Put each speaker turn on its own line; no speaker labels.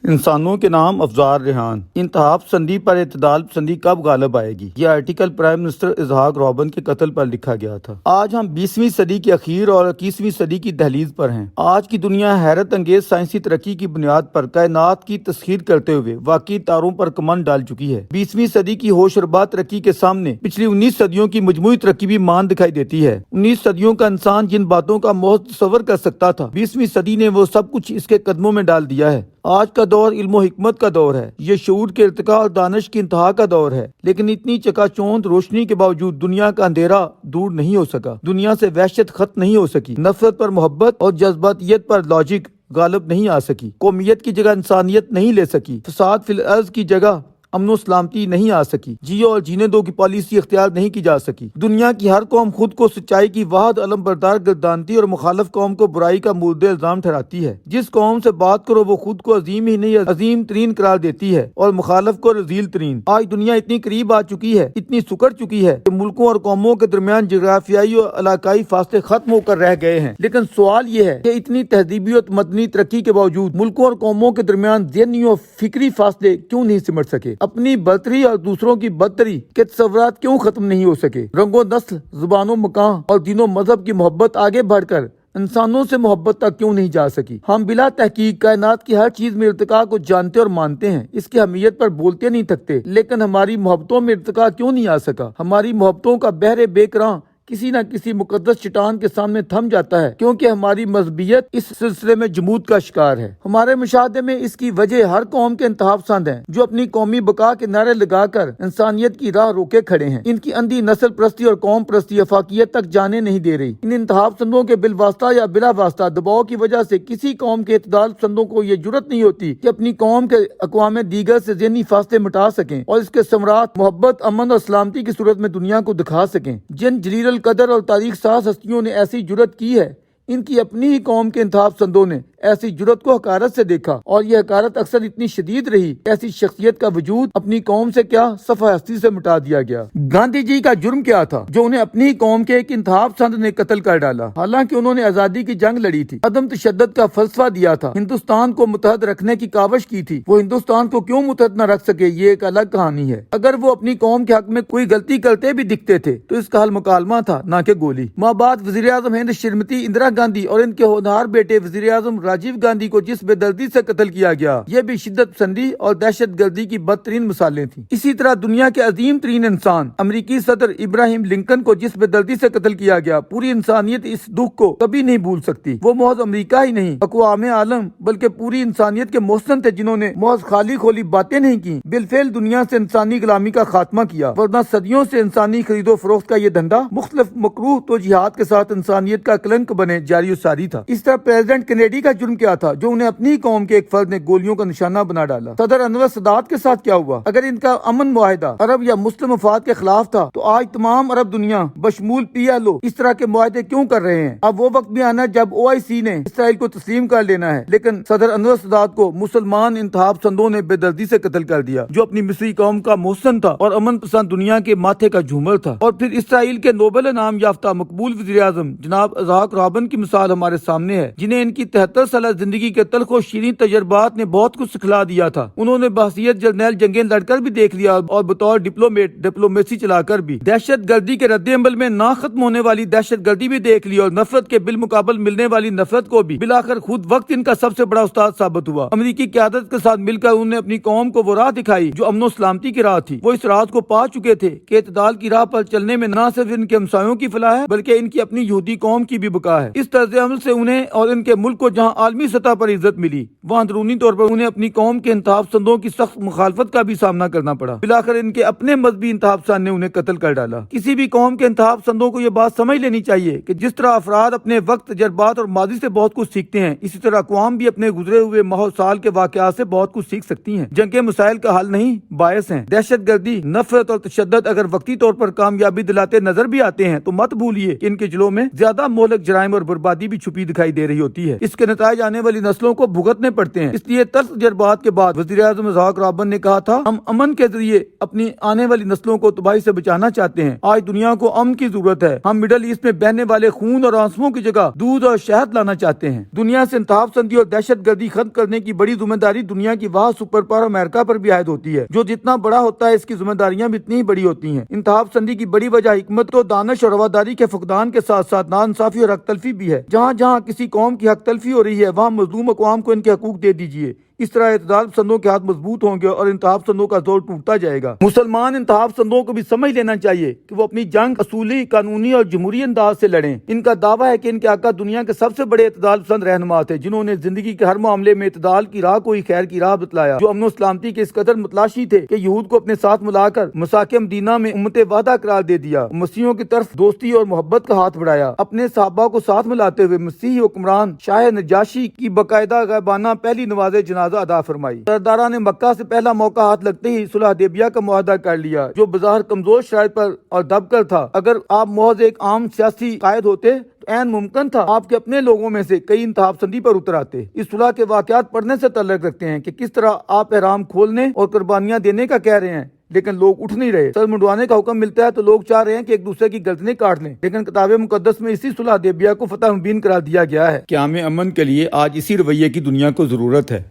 انسانوں کے نام افزار ریحان، انتہا پسندی پر اعتدال پسندی کب غالب آئے گی؟ یہ آرٹیکل پرائم منسٹر اسحاق رابن کے قتل پر لکھا گیا تھا۔ آج ہم 20ویں صدی کے اخیر اور 21ویں صدی کی دہلیز پر ہیں۔ آج کی دنیا حیرت انگیز سائنسی ترقی کی بنیاد پر کائنات کی تسخیر کرتے ہوئے واقعی تاروں پر کمند ڈال چکی ہے۔ 20ویں صدی کی ہوش ربا ترقی کے سامنے پچھلی 19 صدیوں کی مجموعی ترقی بھی مان دکھائی دیتی ہے۔ 19 صدیوں کا انسان جن باتوں کا محض تصور کر سکتا تھا، 20ویں صدی نے وہ سب کچھ اس کے قدموں میں ڈال دیا ہے۔ آج کا دور علم و حکمت کا دور ہے، یہ شعور کے ارتقاء اور دانش کی انتہا کا دور ہے، لیکن اتنی چکا چوند روشنی کے باوجود دنیا کا اندھیرا دور نہیں ہو سکا، دنیا سے وحشت ختم نہیں ہو سکی، نفرت پر محبت اور جذباتیت پر لاجک غالب نہیں آ سکی، قومیت کی جگہ انسانیت نہیں لے سکی، فساد فی الارض کی جگہ امن و سلامتی نہیں آ سکی، جیو اور جینے دو کی پالیسی اختیار نہیں کی جا سکی۔ دنیا کی ہر قوم خود کو سچائی کی واحد علم بردار گردانتی اور مخالف قوم کو برائی کا مورد الزام ٹھہراتی ہے۔ جس قوم سے بات کرو وہ خود کو عظیم ہی نہیں عظیم ترین قرار دیتی ہے اور مخالف کو رذیل ترین۔ آج دنیا اتنی قریب آ چکی ہے، اتنی سکڑ چکی ہے کہ ملکوں اور قوموں کے درمیان جغرافیائی اور علاقائی فاصلے ختم ہو کر رہ گئے ہیں۔ لیکن سوال یہ ہے کہ اتنی تہذیبی اور مدنی ترقی کے باوجود ملکوں اور قوموں کے درمیان ذہنی اور فکری فاصلے کیوں نہیں سمٹ سکے؟ اپنی برتری اور دوسروں کی بدتری کے تصورات کیوں ختم نہیں ہو سکے؟ رنگ و نسل، زبان و مکان اور دین و مذہب کی محبت آگے بڑھ کر انسانوں سے محبت تک کیوں نہیں جا سکی؟ ہم بلا تحقیق کائنات کی ہر چیز میں ارتقاء کو جانتے اور مانتے ہیں، اس کی اہمیت پر بولتے نہیں تھکتے، لیکن ہماری محبتوں میں ارتقاء کیوں نہیں آ سکا؟ ہماری محبتوں کا بحر بے کراں کسی نہ کسی مقدس چٹان کے سامنے تھم جاتا ہے، کیونکہ ہماری مذہبیت اس سلسلے میں جمود کا شکار ہے۔ ہمارے مشاہدے میں اس کی وجہ ہر قوم کے انتہا پسند ہیں، جو اپنی قومی بقا کے نعرے لگا کر انسانیت کی راہ روکے کھڑے ہیں۔ ان کی اندھی نسل پرستی اور قوم پرستی افاقیت تک جانے نہیں دے رہی۔ ان انتہا پسندوں کے بالواسطہ یا بلا واسطہ دباؤ کی وجہ سے کسی قوم کے اعتدال پسندوں کو یہ جرت نہیں ہوتی کہ اپنی قوم کے اقوام دیگر سے ذہنی فاصلے مٹا سکیں اور اس کے ثمرات محبت، امن اور سلامتی کی صورت میں دنیا کو دکھا سکیں۔ جن جلیل القدر اور تاریخ ساز ہستیوں نے ایسی جرت کی ہے، ان کی اپنی ہی قوم کے انتہا پسندوں نے ایسی جرت کو حقارت سے دیکھا، اور یہ حقارت اکثر اتنی شدید رہی کہ ایسی شخصیت کا وجود اپنی قوم سے کیا صفحہ ہستی سے مٹا دیا گیا۔ گاندھی جی کا جرم کیا تھا جو انہیں اپنی ہی قوم کے ایک انتہا پسند نے قتل کر ڈالا؟ حالانکہ انہوں نے آزادی کی جنگ لڑی تھی، عدم تشدد کا فلسفہ دیا تھا، ہندوستان کو متحد رکھنے کی کاوش کی تھی۔ وہ ہندوستان کو کیوں متحد نہ رکھ سکے، یہ ایک الگ کہانی ہے۔ اگر وہ اپنی قوم کے حق میں کوئی غلطی کرتے بھی دکھتے تھے تو اس کا حل مکالمہ تھا، نہ کہ گولی۔ ماں بعد وزیر اعظم ہند شریمتی اندرا گاندھی اور ان کے ہونہار بیٹے وزیر اعظم راجیو گاندھی کو جس بے دردی سے قتل کیا گیا، یہ بھی شدت پسندی اور دہشت گردی کی بدترین مثالیں تھیں۔ اسی طرح دنیا کے عظیم ترین انسان امریکی صدر ابراہیم لنکن کو جس بے دردی سے قتل کیا گیا، پوری انسانیت اس دکھ کو کبھی نہیں بھول سکتی۔ وہ محض امریکہ ہی نہیں، اقوام عالم بلکہ پوری انسانیت کے محسن تھے، جنہوں نے محض خالی کھولی باتیں نہیں کی، بالفعل دنیا سے انسانی غلامی کا خاتمہ کیا، ورنہ صدیوں سے انسانی خرید و فروخت کا یہ دھندا مختلف مکروہ توجیہات کے ساتھ انسانیت کا کلنک بنے جاری و ساری تھا۔ اس طرح پریزیڈنٹ کینیڈی کا جرم کیا تھا جو انہیں اپنی قوم کے ایک فرد نے گولیوں کا نشانہ بنا ڈالا؟ صدر انور سادات کے ساتھ کیا ہوا؟ اگر ان کا امن معاہدہ عرب یا مسلم مفاد کے خلاف تھا تو آج تمام عرب دنیا بشمول PLO اس طرح کے معاہدے کیوں کر رہے ہیں؟ اب وہ وقت بھی آنا جب OIC نے اسرائیل کو تسلیم کر لینا ہے، لیکن صدر انور سادات کو مسلمان انتہا پسندوں نے بے دردی سے قتل کر دیا، جو اپنی مصری قوم کا محسن تھا اور امن پسند دنیا کے ماتھے کا جھومر تھا۔ اور پھر اسرائیل کے نوبل انعام یافتہ مقبول وزیر اعظم جناب اسحاق رابن کی مثال ہمارے سامنے ہے، جنہیں ان کی 73 سالہ زندگی کے تلخ و شیریں تجربات نے بہت کچھ سکھلا دیا تھا۔ انہوں نے بحثیت جرنیل جنگیں لڑ کر بھی دیکھ لیا اور بطور ڈپلومیسی چلا کر بھی دہشت گردی کے رد عمل میں نہ ختم ہونے والی دہشت گردی بھی دیکھ لی، اور نفرت کے بالمقابل ملنے والی نفرت کو بھی بالآخر خود وقت ان کا سب سے بڑا استاد ثابت ہوا۔ امریکی قیادت کے ساتھ مل کر انہوں نے اپنی قوم کو وہ راہ دکھائی جو امن و سلامتی کی راہ تھی۔ وہ اس راز کو پا چکے تھے کہ اعتدال کی راہ پر چلنے میں نہ صرف ان کے ہمسایوں کی فلاح ہے بلکہ ان کی اپنی یہودی قوم کی بھی بقا ہے۔ اس طرز عمل سے انہیں اور ان کے ملک کو جہاں عالمی سطح پر عزت ملی، وہاں اندرونی طور پر انہیں اپنی قوم کے انتہا پسندوں کی سخت مخالفت کا بھی سامنا کرنا پڑا۔ بالآخر ان کے اپنے مذہبی انتہا پسند نے انہیں قتل کر ڈالا۔ کسی بھی قوم کے انتہا پسندوں کو یہ بات سمجھ لینی چاہیے کہ جس طرح افراد اپنے وقت، تجربات اور ماضی سے بہت کچھ سیکھتے ہیں، اسی طرح اقوام بھی اپنے گزرے ہوئے ماہ و سال کے واقعات سے بہت کچھ سیکھ سکتی ہیں۔ جنگیں مسائل کا حل نہیں، باعث ہیں۔ دہشت گردی، نفرت اور تشدد اگر وقتی طور پر کامیابی دلاتے نظر بھی آتے ہیں تو مت بھولیے کہ ان کے جلوں میں زیادہ مہلک جرائم اور بربادی بھی چھپی دکھائی دے رہی ہوتی ہے۔ اس کے نتائج بقائے جانے والی نسلوں کو بھگتنے پڑتے ہیں۔ اس لیے تلخ تجربات کے بعد وزیر اعظم اسحاق رابن نے کہا تھا، ہم امن کے ذریعے اپنی آنے والی نسلوں کو تباہی سے بچانا چاہتے ہیں۔ آج دنیا کو امن کی ضرورت ہے۔ ہم مڈل ایسٹ میں بہنے والے خون اور آنسوؤں کی جگہ دودھ اور شہد لانا چاہتے ہیں۔ دنیا سے انتہا پسندی اور دہشت گردی ختم کرنے کی بڑی ذمہ داری دنیا کی واحد سپر پاور امریکہ پر بھی عائد ہوتی ہے۔ جو جتنا بڑا ہوتا ہے اس کی ذمہ داریاں بھی اتنی ہی بڑی ہوتی ہیں۔ انتہا پسندی کی بڑی وجہ حکمت و دانش اور رواداری کے فقدان کے ساتھ ساتھ ناانصافی اور حق تلفی بھی ہے۔ جہاں جہاں کسی قوم کی حق تلفی ہو رہی ہے وہاں مظلوم اقوام کو ان کے حقوق دے دیجیے۔ اس طرح اعتدال پسندوں کے ہاتھ مضبوط ہوں گے اور انتہا پسندوں کا زور ٹوٹتا جائے گا۔ مسلمان انتہا پسندوں کو بھی سمجھ لینا چاہیے کہ وہ اپنی جنگ اصولی، قانونی اور جمہوری انداز سے لڑیں۔ ان کا دعویٰ ہے کہ ان کے آقا دنیا کے سب سے بڑے اعتدال پسند رہنما تھے، جنہوں نے زندگی کے ہر معاملے میں اعتدال کی راہ کو ہی خیر کی راہ بتلایا، جو امن و سلامتی کے اس قدر متلاشی تھے کہ یہود کو اپنے ساتھ ملا کر مساکن مدینہ میں امت وعدہ قرار دے دیا، مسیحیوں کی طرف دوستی اور محبت کا ہاتھ بڑھایا۔ اپنے صحابہ کو ساتھ ملاتے ہوئے مسیحی حکمران شاہ نجاشی کی باقاعدہ غائبانہ پہلی نماز جنازہ ادا فرمائی۔ سرداران مکہ سے پہلا موقع ہاتھ لگتے ہی صلح حدیبیہ کا معاہدہ کر لیا، جو بظاہر کمزور شرائط پر اور دب کر تھا۔ اگر آپ محض ایک عام سیاسی قائد ہوتے تو عین ممکن تھا آپ کے اپنے لوگوں میں سے کئی انتہا پسندی پر اتر آتے۔ اس صلح کے واقعات پڑھنے سے تعلق رکھتے ہیں کہ کس طرح آپ احرام کھولنے اور قربانیاں دینے کا کہہ رہے ہیں لیکن لوگ اٹھ نہیں رہے۔ سر منڈوانے کا حکم ملتا ہے تو لوگ چاہ رہے ہیں کہ ایک دوسرے کی گردنیں کاٹ لیں، لیکن کتاب مقدس میں اسی صلح حدیبیہ کو فتح مبین قرار دیا گیا ہے۔ قیام امن کے لیے آج اسی رویے کی دنیا کو ضرورت ہے۔